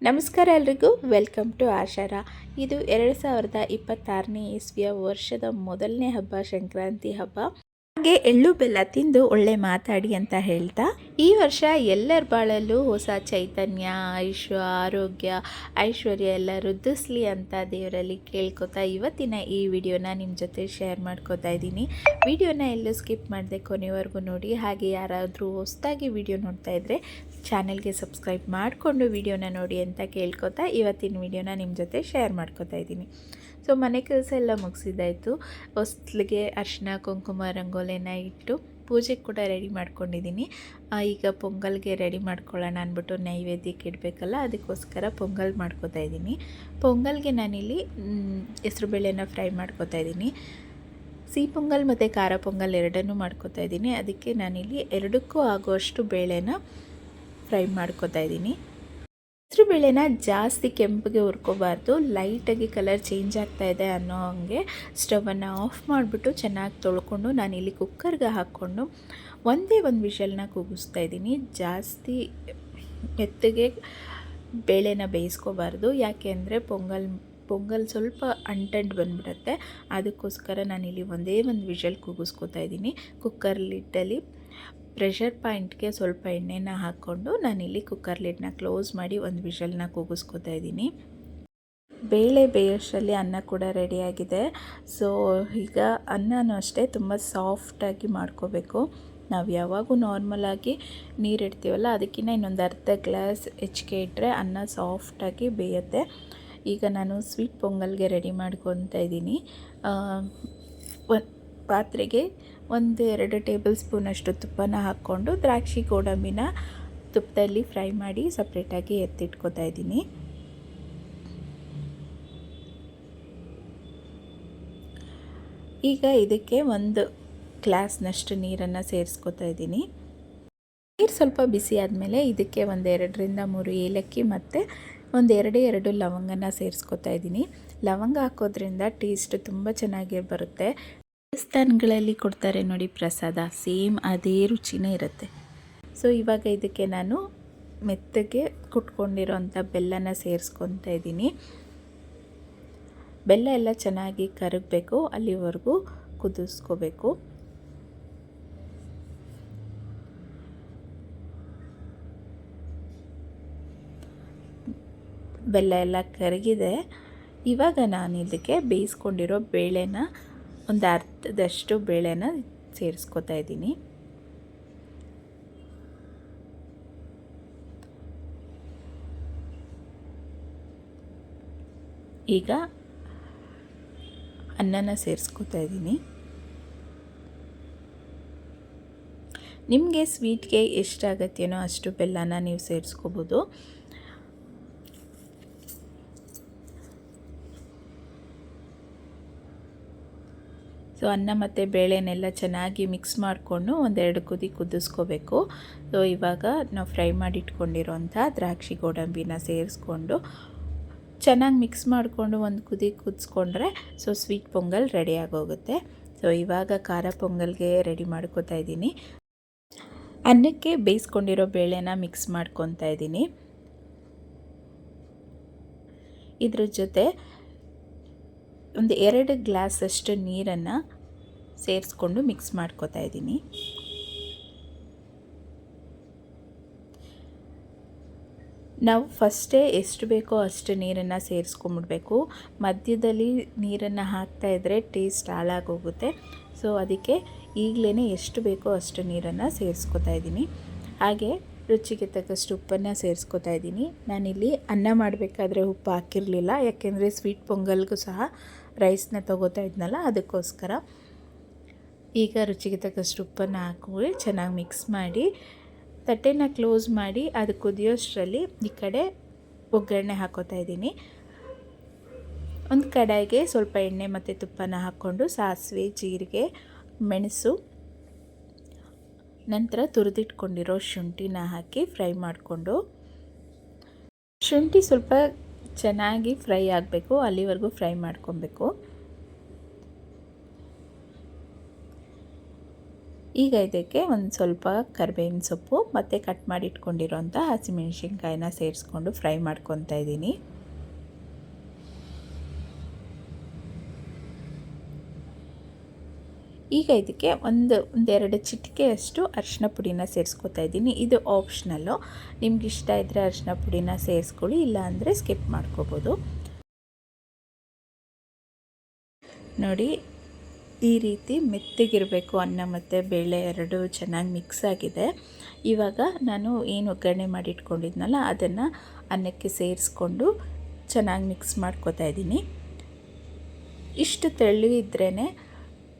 ನಮಸ್ಕಾರ ಎಲ್ರಿಗೂ, welcome to ಆಶಾರ. ಇದು 2026ನೇ ಇಸ್ವಿಯ ವರ್ಷದ ಮೊದಲನೇ ಹಬ್ಬ, ಸಂಕ್ರಾಂತಿ ಹಬ್ಬ. ಹಾಗೆ ಎಳ್ಳು ಬೆಲ್ಲ ತಿಂದು ಒಳ್ಳೆ ಮಾತಾಡಿ ಅಂತ ಹೇಳ್ತಾ, ಈ ವರ್ಷ ಎಲ್ಲರ ಬಾಳಲ್ಲೂ ಹೊಸ ಚೈತನ್ಯ, ಆರೋಗ್ಯ, ಐಶ್ವರ್ಯ ಎಲ್ಲ ವೃದ್ಧಿಸ್ಲಿ ಅಂತ ದೇವರಲ್ಲಿ ಕೇಳ್ಕೊತಾ ಇವತ್ತಿನ ಈ ವಿಡಿಯೋನ ನಿಮ್ಮ ಜೊತೆ ಶೇರ್ ಮಾಡ್ಕೋತಾ ಇದ್ದೀನಿ. ವಿಡಿಯೋನ ಎಲ್ಲೂ ಸ್ಕಿಪ್ ಮಾಡದೆ ಕೊನೆವರೆಗೂ ನೋಡಿ. ಹಾಗೆ ಯಾರಾದರೂ ಹೊಸದಾಗಿ ವಿಡಿಯೋ ನೋಡ್ತಾ ಇದ್ದರೆ ಚಾನಲ್ಗೆ ಸಬ್ಸ್ಕ್ರೈಬ್ ಮಾಡಿಕೊಂಡು ವಿಡಿಯೋನ ನೋಡಿ ಅಂತ ಕೇಳ್ಕೊತಾ ಇವತ್ತಿನ ವಿಡಿಯೋನ ನಿಮ್ಮ ಜೊತೆ ಶೇರ್ ಮಾಡ್ಕೋತಾ ಇದ್ದೀನಿ. ಸೊ ಮನೆ ಕೆಲಸ ಎಲ್ಲ ಮುಗಿಸಿದ್ದಾಯಿತು. ಹೊಸ್ಲಿಗೆ ಅರಿಶಿನ ಕುಂಕುಮ ರಂಗೋಲಿನ ಇಟ್ಟು ಪೂಜೆಗೆ ಕೂಡ ರೆಡಿ ಮಾಡ್ಕೊಂಡಿದ್ದೀನಿ. ಈಗ ಪೊಂಗಲ್ಗೆ ರೆಡಿ ಮಾಡ್ಕೊಳ್ಳೋಣ ಅಂದ್ಬಿಟ್ಟು ನೈವೇದ್ಯಕ್ಕೆ ಇಡಬೇಕಲ್ಲ, ಅದಕ್ಕೋಸ್ಕರ ಪೊಂಗಲ್ ಮಾಡ್ಕೋತಾ ಇದ್ದೀನಿ. ಪೊಂಗಲ್ಗೆ ನಾನಿಲ್ಲಿ ಹೆಸರುಬೇಳೆನ ಫ್ರೈ ಮಾಡ್ಕೋತಾ ಇದ್ದೀನಿ. ಸಿಹಿ ಪೊಂಗಲ್ ಮತ್ತು ಖಾರ ಪೊಂಗಲ್ ಎರಡನ್ನೂ ಮಾಡ್ಕೋತಾ ಇದ್ದೀನಿ. ಅದಕ್ಕೆ ನಾನಿಲ್ಲಿ ಎರಡಕ್ಕೂ ಆಗುವಷ್ಟು ಬೇಳೆನ ಫ್ರೈ ಮಾಡ್ಕೋತಾ ಇದ್ದೀನಿ. ಹೆಸರುಬೇಳೆನ ಜಾಸ್ತಿ ಕೆಂಪಿಗೆ ಹುರ್ಕೋಬಾರ್ದು, ಲೈಟಾಗಿ ಕಲರ್ ಚೇಂಜ್ ಆಗ್ತಾ ಇದೆ ಅನ್ನೋ ಹಾಗೆ ಸ್ಟವನ್ನು ಆಫ್ ಮಾಡಿಬಿಟ್ಟು ಚೆನ್ನಾಗಿ ತೊಳ್ಕೊಂಡು ನಾನಿಲ್ಲಿ ಕುಕ್ಕರ್ಗೆ ಹಾಕ್ಕೊಂಡು ಒಂದೇ ಒಂದು ವಿಷಲ್ನ ಕೂಗಿಸ್ತಾ ಇದ್ದೀನಿ. ಜಾಸ್ತಿ ಮೆತ್ತಗೆ ಬೇಳೆನ ಬೇಯಿಸ್ಕೋಬಾರ್ದು, ಯಾಕೆ ಅಂದರೆ ಪೊಂಗಲ್ ಸ್ವಲ್ಪ ಅಂಟಂಟು ಬಂದುಬಿಡುತ್ತೆ. ಅದಕ್ಕೋಸ್ಕರ ನಾನಿಲ್ಲಿ ಒಂದೇ ಒಂದು ವಿಷಲ್ ಕೂಗಿಸ್ಕೋತಾ ಇದ್ದೀನಿ. ಕುಕ್ಕರ್ ಲಿಡ್ಡಲ್ಲಿ ಪ್ರೆಷರ್ ಪಾಯಿಂಟ್ಗೆ ಸ್ವಲ್ಪ ಎಣ್ಣೆನ ಹಾಕ್ಕೊಂಡು ನಾನಿಲ್ಲಿ ಕುಕ್ಕರ್ ಲಿಡ್ನ ಕ್ಲೋಸ್ ಮಾಡಿ ಒಂದು ವಿಷಲ್ನ ಕೂಗಿಸ್ಕೋತಾ ಇದ್ದೀನಿ. ಬೇಳೆ ಬೇಯೋಷ್ಟರಲ್ಲಿ ಅನ್ನ ಕೂಡ ರೆಡಿಯಾಗಿದೆ. ಸೊ ಈಗ ಅನ್ನನೂ ಅಷ್ಟೇ ತುಂಬ ಸಾಫ್ಟಾಗಿ ಮಾಡ್ಕೋಬೇಕು. ನಾವು ಯಾವಾಗೂ ನಾರ್ಮಲಾಗಿ ನೀರಿಡ್ತೀವಲ್ಲ, ಅದಕ್ಕಿಂತ ಇನ್ನೊಂದು ಅರ್ಧ ಗ್ಲಾಸ್ ಹೆಚ್ಚಿಗೆ ಇಟ್ಟರೆ ಅನ್ನ ಸಾಫ್ಟಾಗಿ ಬೇಯುತ್ತೆ. ಈಗ ನಾನು ಸ್ವೀಟ್ ಪೊಂಗಲ್ಗೆ ರೆಡಿ ಮಾಡ್ಕೊತಾ ಇದ್ದೀನಿ. ಪಾತ್ರೆಗೆ 1-2 ಟೇಬಲ್ ಸ್ಪೂನಷ್ಟು ತುಪ್ಪನ ಹಾಕ್ಕೊಂಡು ದ್ರಾಕ್ಷಿ ಗೋಡಂಬಿನ ತುಪ್ಪದಲ್ಲಿ ಫ್ರೈ ಮಾಡಿ ಸಪ್ರೇಟಾಗಿ ಎತ್ತಿಟ್ಕೋತಾ ಇದ್ದೀನಿ. ಈಗ ಇದಕ್ಕೆ 1 ಗ್ಲಾಸ್ನಷ್ಟು ನೀರನ್ನು ಸೇರಿಸ್ಕೋತಾ ಇದ್ದೀನಿ. ನೀರು ಸ್ವಲ್ಪ ಬಿಸಿ ಆದಮೇಲೆ ಇದಕ್ಕೆ 2-3 ಏಲಕ್ಕಿ ಮತ್ತು 2 ಲವಂಗನ ಸೇರಿಸ್ಕೋತಾ ಇದ್ದೀನಿ. ಲವಂಗ ಹಾಕೋದ್ರಿಂದ ಟೇಸ್ಟ್ ತುಂಬ ಚೆನ್ನಾಗಿ ಬರುತ್ತೆ. ದೇವಸ್ಥಾನಗಳಲ್ಲಿ ಕೊಡ್ತಾರೆ ನೋಡಿ ಪ್ರಸಾದ, ಸೇಮ್ ಅದೇ ರುಚಿನೇ ಇರುತ್ತೆ. ಸೊ ಇವಾಗ ಇದಕ್ಕೆ ನಾನು ಮೆತ್ತಗೆ ಕುಟ್ಕೊಂಡಿರೋಂಥ ಬೆಲ್ಲನ ಸೇರಿಸ್ಕೊತಾ ಇದ್ದೀನಿ. ಬೆಲ್ಲ ಎಲ್ಲ ಚೆನ್ನಾಗಿ ಕರಗಬೇಕು, ಅಲ್ಲಿವರೆಗೂ ಕುದಿಸ್ಕೋಬೇಕು. ಬೆಲ್ಲ ಎಲ್ಲ ಕರಗಿದೆ. ಇವಾಗ ನಾನು ಇದಕ್ಕೆ ಬೇಯಿಸ್ಕೊಂಡಿರೋ ಬೇಳೆನ ಒಂದು ಅರ್ಧದಷ್ಟು ಬೇಳೆನ ಸೇರಿಸ್ಕೋತಾ ಇದ್ದೀನಿ. ಈಗ ಅನ್ನನ ಸೇರಿಸ್ಕೋತಾ ಇದ್ದೀನಿ. ನಿಮಗೆ ಸ್ವೀಟ್ಗೆ ಎಷ್ಟಾಗತ್ತೇನೋ ಅಷ್ಟು ಬೆಲ್ಲನ ನೀವು ಸೇರಿಸ್ಕೋಬೋದು. ಸೊ ಅನ್ನ ಮತ್ತು ಬೇಳೆನೆಲ್ಲ ಚೆನ್ನಾಗಿ ಮಿಕ್ಸ್ ಮಾಡಿಕೊಂಡು 1-2 ಕುದಿ ಕುದಿಸ್ಕೋಬೇಕು. ಸೊ ಇವಾಗ ನಾವು ಫ್ರೈ ಮಾಡಿ ಇಟ್ಕೊಂಡಿರೋಂಥ ದ್ರಾಕ್ಷಿ ಗೋಡಂಬಿನ ಸೇರಿಸ್ಕೊಂಡು ಚೆನ್ನಾಗಿ ಮಿಕ್ಸ್ ಮಾಡಿಕೊಂಡು ಒಂದು ಕುದಿ ಕುದಿಸ್ಕೊಂಡ್ರೆ ಸೊ ಸ್ವೀಟ್ ಪೊಂಗಲ್ ರೆಡಿ ಆಗೋಗುತ್ತೆ. ಸೊ ಇವಾಗ ಖಾರ ಪೊಂಗಲ್ಗೆ ರೆಡಿ ಮಾಡ್ಕೋತಾ ಇದ್ದೀನಿ. ಅನ್ನಕ್ಕೆ ಬೇಯಿಸ್ಕೊಂಡಿರೋ ಬೇಳೆನ ಮಿಕ್ಸ್ ಮಾಡ್ಕೊತಾ ಇದ್ದೀನಿ. ಇದ್ರ ಜೊತೆ 2 ಗ್ಲಾಸಷ್ಟು ನೀರನ್ನು ಸೇರಿಸ್ಕೊಂಡು ಮಿಕ್ಸ್ ಮಾಡ್ಕೋತಾ ಇದ್ದೀನಿ. ನಾವು ಫಸ್ಟೇ ಎಷ್ಟು ಬೇಕೋ ಅಷ್ಟು ನೀರನ್ನು ಸೇರಿಸ್ಕೊಂಬಿಡ್ಬೇಕು. ಮಧ್ಯದಲ್ಲಿ ನೀರನ್ನು ಹಾಕ್ತಾಯಿದ್ರೆ ಟೇಸ್ಟ್ ಹಾಳಾಗೋಗುತ್ತೆ. ಸೊ ಅದಕ್ಕೆ ಈಗಲೇ ಎಷ್ಟು ಬೇಕೋ ಅಷ್ಟು ನೀರನ್ನು ಸೇರಿಸ್ಕೋತಾ ಇದ್ದೀನಿ. ಹಾಗೆ ರುಚಿಗೆ ತಕ್ಕಷ್ಟು ಉಪ್ಪನ್ನು ಸೇರಿಸ್ಕೋತಾ ಇದ್ದೀನಿ. ನಾನಿಲ್ಲಿ ಅನ್ನ ಮಾಡಬೇಕಾದ್ರೆ ಉಪ್ಪು ಹಾಕಿರಲಿಲ್ಲ, ಯಾಕೆಂದರೆ ಸ್ವೀಟ್ ಪೊಂಗಲ್ಗೂ ಸಹ ರೈಸ್ನ ತೊಗೋತಾ ಇದ್ನಲ್ಲ, ಅದಕ್ಕೋಸ್ಕರ. ಈಗ ರುಚಿಗೆ ತಕ್ಕಷ್ಟು ಉಪ್ಪನ್ನು ಹಾಕಿ ಚೆನ್ನಾಗಿ ಮಿಕ್ಸ್ ಮಾಡಿ ತಟ್ಟೆನ ಕ್ಲೋಸ್ ಮಾಡಿ ಅದು ಕುದಿಯೋಷ್ಟರಲ್ಲಿ ಈ ಕಡೆ ಒಗ್ಗರಣೆ ಹಾಕೋತಾ ಇದ್ದೀನಿ. ಒಂದು ಕಡಾಯಿಗೆ ಸ್ವಲ್ಪ ಎಣ್ಣೆ ಮತ್ತು ತುಪ್ಪನ ಹಾಕ್ಕೊಂಡು ಸಾಸಿವೆ, ಜೀರಿಗೆ, ಮೆಣಸು, ನಂತರ ತುರಿದಿಟ್ಕೊಂಡಿರೋ ಶುಂಠಿನ ಹಾಕಿ ಫ್ರೈ ಮಾಡಿಕೊಂಡು, ಶುಂಠಿ ಸ್ವಲ್ಪ ಚೆನ್ನಾಗಿ ಫ್ರೈ ಆಗಬೇಕು, ಅಲ್ಲಿವರೆಗೂ ಫ್ರೈ ಮಾಡ್ಕೊಬೇಕು. ಈಗ ಇದಕ್ಕೆ ಒಂದು ಸ್ವಲ್ಪ ಕರಿಬೇವಿನ ಸೊಪ್ಪು ಮತ್ತು ಕಟ್ ಮಾಡಿ ಇಟ್ಕೊಂಡಿರೋಂಥ ಹಸಿಮೆಣಸಿನ್ಕಾಯಿನ ಸೇರಿಸ್ಕೊಂಡು ಫ್ರೈ ಮಾಡ್ಕೊತಾ ಇದ್ದೀನಿ. ಈಗ ಇದಕ್ಕೆ ಒಂದೆರಡು ಚಿಟಿಕೆಯಷ್ಟು ಅರಿಶಿನ ಪುಡಿನ ಸೇರಿಸ್ಕೊತಾ ಇದ್ದೀನಿ. ಇದು ಆಪ್ಷನಲ್ಲು, ನಿಮ್ಗೆ ಇಷ್ಟ ಇದ್ದರೆ ಅರಿಶಿನ ಪುಡಿನ ಸೇರಿಸ್ಕೊಳ್ಳಿ, ಇಲ್ಲ ಅಂದರೆ ಸ್ಕಿಪ್ ಮಾಡ್ಕೋಬೋದು. ನೋಡಿ, ಈ ರೀತಿ ಮೆತ್ತಗಿರಬೇಕು. ಅನ್ನ ಮತ್ತು ಬೇಳೆ ಎರಡೂ ಚೆನ್ನಾಗಿ ಮಿಕ್ಸ್ ಆಗಿದೆ. ಇವಾಗ ನಾನು ಏನು ಒಗ್ಗರಣೆ ಮಾಡಿ ಇಟ್ಕೊಂಡಿದ್ನಲ್ಲ ಅದನ್ನು ಅನ್ನಕ್ಕೆ ಸೇರಿಸ್ಕೊಂಡು ಚೆನ್ನಾಗಿ ಮಿಕ್ಸ್ ಮಾಡ್ಕೊತಾ ಇದ್ದೀನಿ. ಇಷ್ಟು ತೆಳ್ಳಗಿದ್ರೇ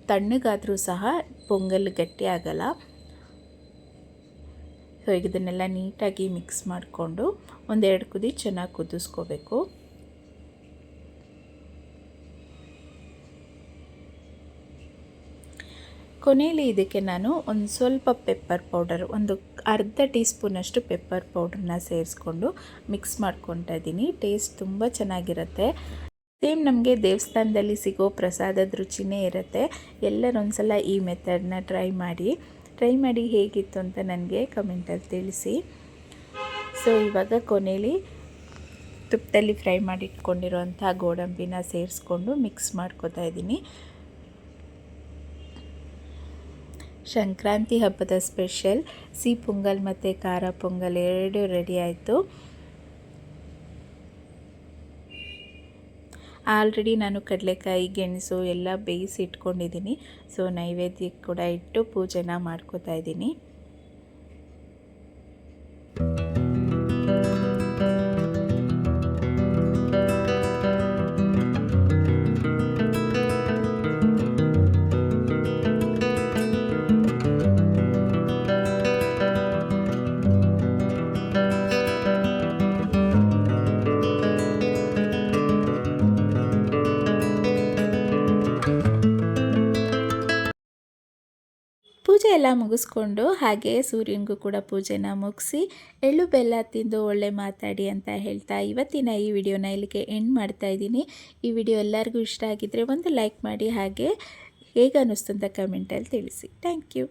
ತಣ್ಣಗಾದರೂ ಸಹ ಪೊಂಗಲ್ ಗಟ್ಟಿ ಆಗಲ್ಲ. ಸೊ ಈಗ ಇದನ್ನೆಲ್ಲ ನೀಟಾಗಿ ಮಿಕ್ಸ್ ಮಾಡಿಕೊಂಡು ಒಂದೆರಡು ಕುದಿ ಚೆನ್ನಾಗಿ ಕುದಿಸ್ಕೋಬೇಕು. ಕೊನೆಯಲ್ಲಿ ಇದಕ್ಕೆ ನಾನು ಒಂದು ಸ್ವಲ್ಪ ಪೆಪ್ಪರ್ ಪೌಡರ್, ಒಂದು ಅರ್ಧ ಟೀ ಸ್ಪೂನಷ್ಟು ಪೆಪ್ಪರ್ ಪೌಡ್ರನ್ನ ಸೇರಿಸ್ಕೊಂಡು ಮಿಕ್ಸ್ ಮಾಡ್ಕೊತಾ ಇದ್ದೀನಿ. ಟೇಸ್ಟ್ ತುಂಬ ಚೆನ್ನಾಗಿರುತ್ತೆ. ಸೇಮ್ ನಮಗೆ ದೇವಸ್ಥಾನದಲ್ಲಿ ಸಿಗೋ ಪ್ರಸಾದದ ರುಚಿನೇ ಇರುತ್ತೆ. ಎಲ್ಲರೊಂದ್ಸಲ ಈ ಮೆಥಡನ್ನ ಟ್ರೈ ಮಾಡಿ ಹೇಗಿತ್ತು ಅಂತ ನನಗೆ ಕಮೆಂಟಲ್ಲಿ ತಿಳಿಸಿ. ಸೊ ಇವಾಗ ಕೊನೆಯಲ್ಲಿ ತುಪ್ಪದಲ್ಲಿ ಫ್ರೈ ಮಾಡಿ ಇಟ್ಕೊಂಡಿರೋಂಥ ಗೋಡಂಬಿನ ಸೇರಿಸ್ಕೊಂಡು ಮಿಕ್ಸ್ ಮಾಡ್ಕೊತಾ ಇದ್ದೀನಿ. ಸಂಕ್ರಾಂತಿ ಹಬ್ಬದ ಸ್ಪೆಷಲ್ ಸಿಹಿ ಪೊಂಗಲ್ ಮತ್ತು ಖಾರ ಪೊಂಗಲ್ ಎರಡೂ ರೆಡಿ ಆಯಿತು. ಆಲ್ರೆಡಿ ನಾನು ಕಡಲೆಕಾಯಿ, ಗೆಣಸು ಎಲ್ಲ ಬೇಯಿಸಿ ಇಟ್ಕೊಂಡಿದ್ದೀನಿ. ಸೊ ನೈವೇದ್ಯಕ್ಕೆ ಕೂಡ ಇಟ್ಟು ಪೂಜೆನ ಮಾಡ್ಕೋತಾ ಇದ್ದೀನಿ. ಪೂಜೆ ಎಲ್ಲ ಮುಗಿಸ್ಕೊಂಡು ಹಾಗೆ ಸೂರ್ಯನಿಗೂ ಕೂಡ ಪೂಜೆನ ಮುಗಿಸಿ ಎಳ್ಳು ಬೆಲ್ಲ ತಿಂದು ಒಳ್ಳೆ ಮಾತಾಡಿ ಅಂತ ಹೇಳ್ತಾ ಇವತ್ತಿನ ಈ ವಿಡಿಯೋನ ಇಲ್ಲಿಗೆ ಎಂಡ್ ಮಾಡ್ತಾ ಇದ್ದೀನಿ. ಈ ವಿಡಿಯೋ ಎಲ್ಲರಿಗೂ ಇಷ್ಟ ಆಗಿದ್ದರೆ ಒಂದು ಲೈಕ್ ಮಾಡಿ, ಹಾಗೆ ಹೇಗೆ ಅನ್ನಿಸ್ತು ಅಂತ ಕಮೆಂಟಲ್ಲಿ ತಿಳಿಸಿ. Thank you.